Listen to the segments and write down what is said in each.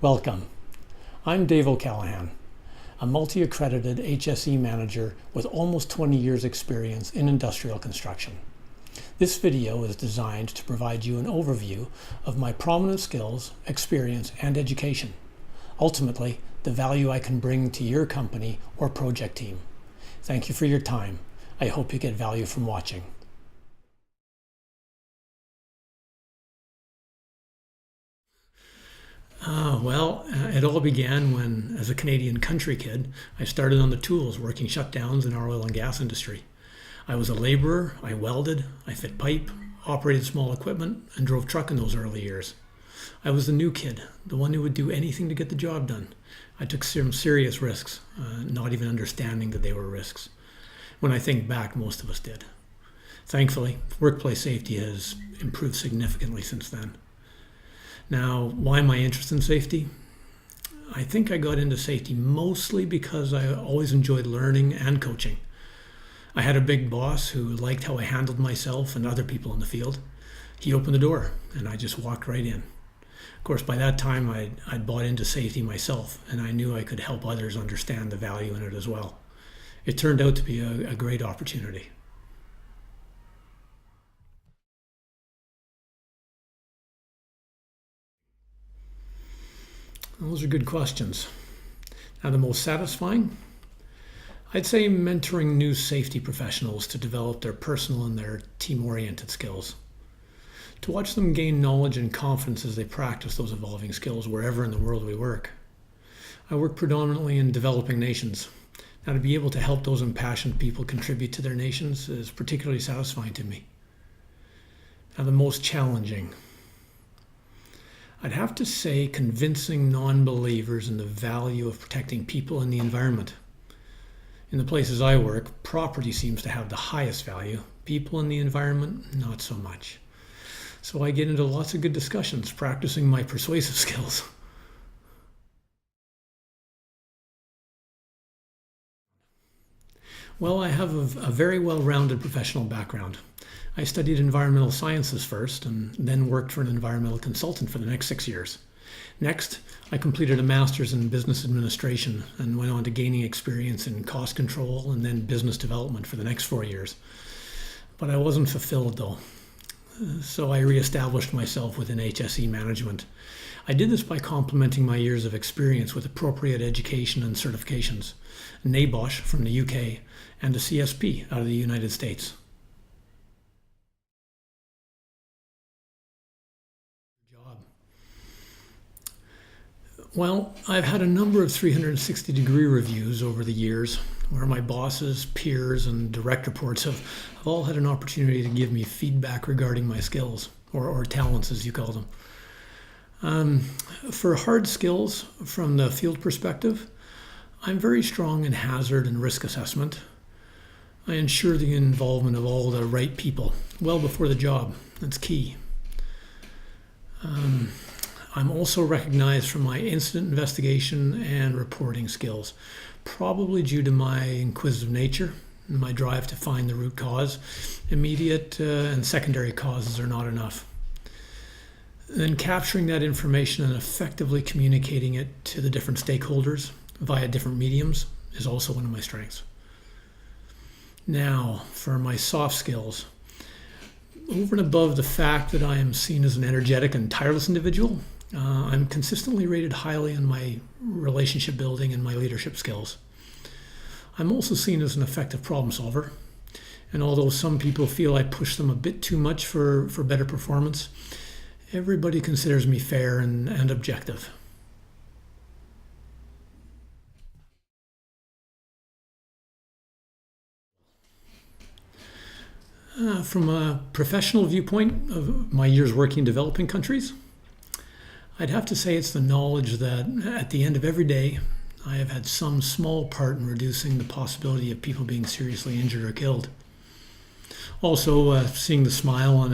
Welcome. I'm Dave O'Callahan, a multi-accredited HSE manager with almost 20 years experience in industrial construction. This video is designed to provide you an overview of my prominent skills, experience, and education. Ultimately, the value I can bring to your company or project team. Thank you for your time. I hope you get value from watching. It all began when, as a Canadian country kid, I started on the tools working shutdowns in our oil and gas industry. I was a laborer, I welded, I fit pipe, operated small equipment, and drove truck in those early years. I was the new kid, the one who would do anything to get the job done. I took some serious risks, not even understanding that they were risks. When I think back, most of us did. Thankfully, workplace safety has improved significantly since then. Now, why my interest in safety? I think I got into safety mostly because I always enjoyed learning and coaching. I had a big boss who liked how I handled myself and other people in the field. He opened the door and I just walked right in. Of course, by that time I'd bought into safety myself and I knew I could help others understand the value in it as well. It turned out to be a great opportunity. Those are good questions. Now, the most satisfying? I'd say mentoring new safety professionals to develop their personal and their team-oriented skills. To watch them gain knowledge and confidence as they practice those evolving skills wherever in the world we work. I work predominantly in developing nations. Now, to be able to help those impassioned people contribute to their nations is particularly satisfying to me. Now, the most challenging. I'd have to say convincing non-believers in the value of protecting people and the environment. In the places I work, property seems to have the highest value. People and the environment, not so much. So I get into lots of good discussions, practicing my persuasive skills. Well, I have a very well-rounded professional background. I studied environmental sciences first and then worked for an environmental consultant for the next 6 years. Next, I completed a master's in business administration and went on to gaining experience in cost control and then business development for the next 4 years. But I wasn't fulfilled though. So I reestablished myself within HSE management. I did this by complementing my years of experience with appropriate education and certifications, NABOSH from the UK and a CSP out of the United States. Well, I've had a number of 360-degree reviews over the years where my bosses, peers, and direct reports have all had an opportunity to give me feedback regarding my skills, or talents as you call them. For hard skills from the field perspective, I'm very strong in hazard and risk assessment. I ensure the involvement of all the right people well before the job. That's key. I'm also recognized for my incident investigation and reporting skills, probably due to my inquisitive nature and my drive to find the root cause. Immediate and secondary causes are not enough. Then capturing that information and effectively communicating it to the different stakeholders via different mediums is also one of my strengths. Now, for my soft skills. Over and above the fact that I am seen as an energetic and tireless individual, I'm consistently rated highly on my relationship building and my leadership skills. I'm also seen as an effective problem solver, and although some people feel I push them a bit too much for better performance, everybody considers me fair and objective. From a professional viewpoint of my years working in developing countries, I'd have to say it's the knowledge that at the end of every day, I have had some small part in reducing the possibility of people being seriously injured or killed. Also, seeing the smile on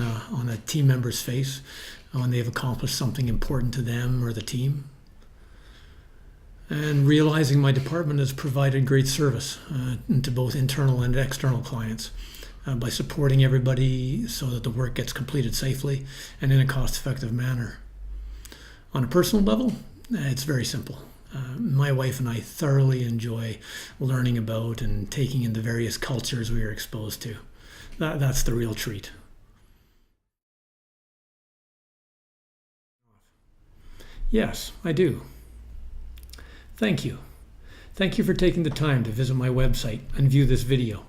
a team member's face when they've accomplished something important to them or the team. And realizing my department has provided great service to both internal and external clients by supporting everybody so that the work gets completed safely and in a cost-effective manner. On a personal level, It's very simple. My wife and I thoroughly enjoy learning about and taking in the various cultures we are exposed to. That's the real treat. Yes, I do. Thank you. Thank you for taking the time to visit my website and view this video.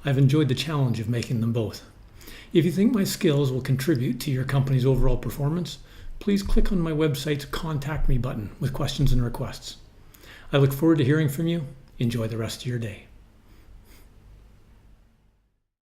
I've enjoyed the challenge of making them both. If you think my skills will contribute to your company's overall performance, please click on my website's Contact Me button with questions and requests. I look forward to hearing from you. Enjoy the rest of your day.